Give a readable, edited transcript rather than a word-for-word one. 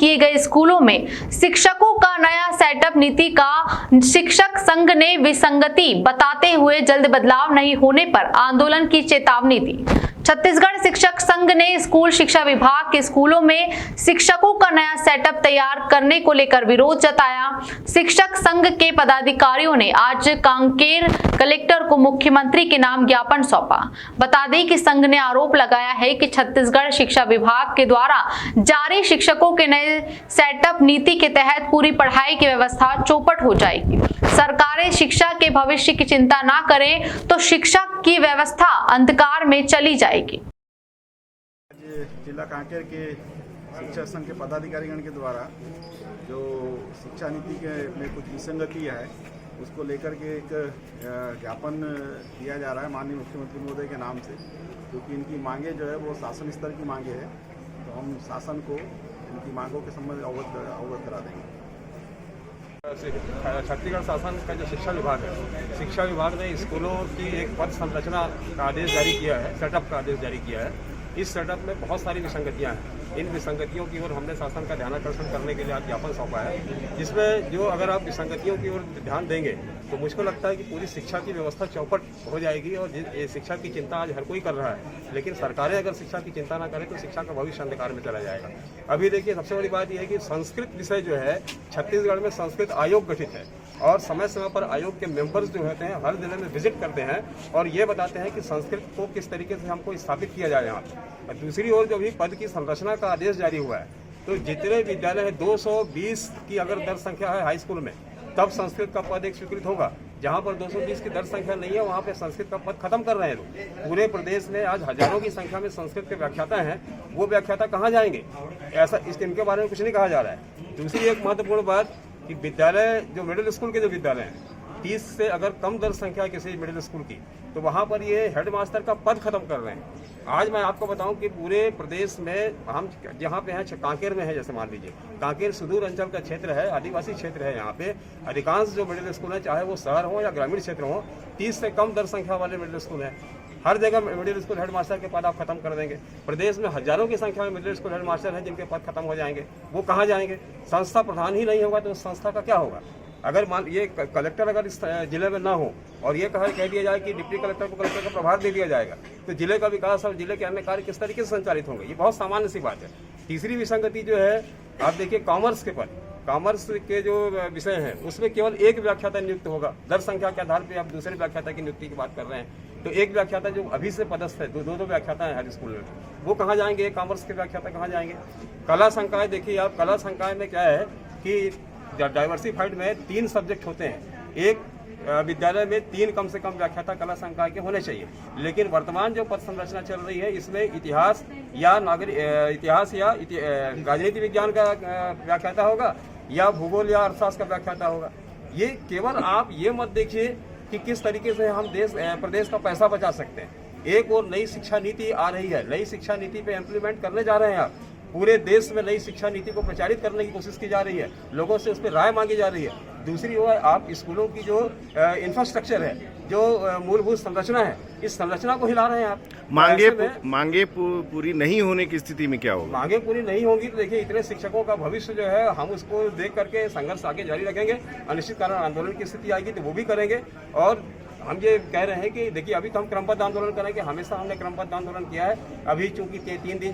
किए गए स्कूलों में शिक्षकों का नया सेटअप नीति का शिक्षक संघ ने विसंगति बताते हुए जल्द बदलाव नहीं होने पर आंदोलन की चेतावनी दी। छत्तीसगढ़ शिक्षक संघ ने स्कूल शिक्षा विभाग के स्कूलों में शिक्षकों का नया सेटअप तैयार करने को लेकर विरोध जताया। शिक्षक संघ के पदाधिकारियों ने आज कांकेर कलेक्टर को मुख्यमंत्री के नाम ज्ञापन सौंपा। बता दें कि संघ ने आरोप लगाया है कि छत्तीसगढ़ शिक्षा विभाग के द्वारा जारी शिक्षकों के नए सेटअप नीति के तहत पूरी पढ़ाई की व्यवस्था चौपट हो जाएगी। सरकारें शिक्षा के भविष्य की चिंता ना करें तो शिक्षा की व्यवस्था अंधकार में चली जाएगी। जिला कांकेर के शिक्षा संघ के पदाधिकारीगण के द्वारा जो शिक्षा नीति के में कुछ विसंगति है उसको लेकर के एक ज्ञापन दिया जा रहा है माननीय मुख्यमंत्री महोदय के नाम से, क्योंकि इनकी मांगे जो है वो शासन स्तर की मांगे है। तो हम शासन को इनकी मांगों के संबंध में अवगत करा देंगे। छत्तीसगढ़ शासन का जो शिक्षा विभाग है, शिक्षा विभाग ने स्कूलों की एक पद संरचना का आदेश जारी किया है, सेटअप का आदेश जारी किया है। इस सेटअप में बहुत सारी विसंगतियां हैं। इन विसंगतियों की ओर हमने शासन का ध्यानाकर्षण करने के लिए आज ज्ञापन सौंपा है, जिसमें जो अगर आप विसंगतियों की ओर ध्यान देंगे तो मुझको लगता है कि पूरी शिक्षा की व्यवस्था चौपट हो जाएगी। और शिक्षा की चिंता आज हर कोई कर रहा है, लेकिन सरकारें अगर शिक्षा की चिंता ना करें तो शिक्षा का भविष्य अंधकार में चला जाएगा। अभी देखिए, सबसे बड़ी बात यह है कि संस्कृत विषय जो है, छत्तीसगढ़ में संस्कृत आयोग गठित है और समय समय पर आयोग के मेंबर्स जो होते हैं हर जिले में विजिट करते हैं और ये बताते हैं कि संस्कृत को किस तरीके से हमको स्थापित किया जाए यहाँ। और दूसरी ओर जो भी पद की संरचना का आदेश जारी हुआ है, तो जितने विद्यालय है 220 की अगर दर संख्या है हाई स्कूल में, तब संस्कृत का पद एक स्वीकृत होगा। जहाँ पर 220 की दर संख्या नहीं है वहाँ पे संस्कृत का पद खत्म कर रहे हैं लोग। पूरे प्रदेश में आज हजारों की संख्या में संस्कृत के व्याख्याता हैं, वो व्याख्याता कहाँ जाएंगे? ऐसा इनके बारे में कुछ नहीं कहा जा रहा है। दूसरी एक महत्वपूर्ण बात कि विद्यालय जो मिडिल स्कूल के जो विद्यालय हैं, 30 से अगर कम दर संख्या किसी मिडिल स्कूल की, तो वहाँ पर ये हेडमास्टर का पद खत्म कर रहे हैं। आज मैं आपको बताऊं कि पूरे प्रदेश में हम जहाँ पे हैं, कांकेर में है, जैसे मान लीजिए कांकेर सुदूर अंचल का क्षेत्र है, आदिवासी क्षेत्र है। यहाँ पे अधिकांश जो मिडिल स्कूल है, चाहे वो शहर हो या ग्रामीण क्षेत्र हो, 30 से कम दर संख्या वाले मिडिल स्कूल हैं। हर जगह मिडिल स्कूल हेडमास्टर के पद आप खत्म कर देंगे। प्रदेश में हजारों की संख्या में मिडिल स्कूल हेडमास्टर हैं जिनके पद खत्म हो जाएंगे। वो कहाँ जाएंगे? संस्था प्रधान ही नहीं होगा तो उस संस्था का क्या होगा? अगर मान ये कलेक्टर अगर इस जिले में ना हो और ये कह दिया जाए कि डिप्टी कलेक्टर को कलेक्टर का प्रभार दे दिया जाएगा, तो जिले का विकास और जिले के अन्य कार्य किस तरीके से संचालित होंगे? ये बहुत सामान्य सी बात है। तीसरी विसंगति जो है, आप देखिए कॉमर्स के पद, कॉमर्स के जो विषय हैं उसमें केवल एक व्याख्याता नियुक्त होगा। दर संख्या के आधार पर आप दूसरे व्याख्याता की नियुक्ति की बात कर रहे हैं, तो एक व्याख्याता जो अभी से पदस्थ है, दो व्याख्याता हैं हर स्कूल में, वो कहाँ जाएंगे? कॉमर्स के व्याख्याता कहाँ जाएंगे? कला संकाय देखिए आप, कला संकाय में क्या है कि डाइवर्सिफाइड में 3 सब्जेक्ट होते हैं। एक विद्यालय में 3 कम से कम व्याख्याता कला संकाय के होने चाहिए, लेकिन वर्तमान जो पद संरचना चल रही है इसमें इतिहास या राजनीति विज्ञान का व्याख्याता होगा या भूगोल या अर्थशास्त्र का व्याख्याता होगा। ये केवल आप ये मत देखिए कि किस तरीके से हम प्रदेश का पैसा बचा सकते हैं। एक और नई शिक्षा नीति आ रही है, नई शिक्षा नीति पे इम्प्लीमेंट करने जा रहे हैं आप। पूरे देश में नई शिक्षा नीति को प्रचारित करने की कोशिश की जा रही है, लोगों से उस पर राय मांगी जा रही है। दूसरी ओर आप स्कूलों की जो इंफ्रास्ट्रक्चर है, जो मूलभूत संरचना है, इस संरचना को हिला रहे हैं आप। मांगे पूरी नहीं होने की स्थिति में क्या होगा? मांगे पूरी नहीं होंगी तो देखिए, इतने शिक्षकों का भविष्य जो है, हम उसको देख करके संघर्ष आगे जारी रखेंगे। अनिश्चित कारण आंदोलन की स्थिति आएगी तो वो भी करेंगे। और हम ये कह रहे हैं कि देखिए, अभी तो हम क्रमबद्ध आंदोलन करेंगे, हमेशा हमने क्रमबद्ध आंदोलन किया है। अभी चूंकि 3 दिन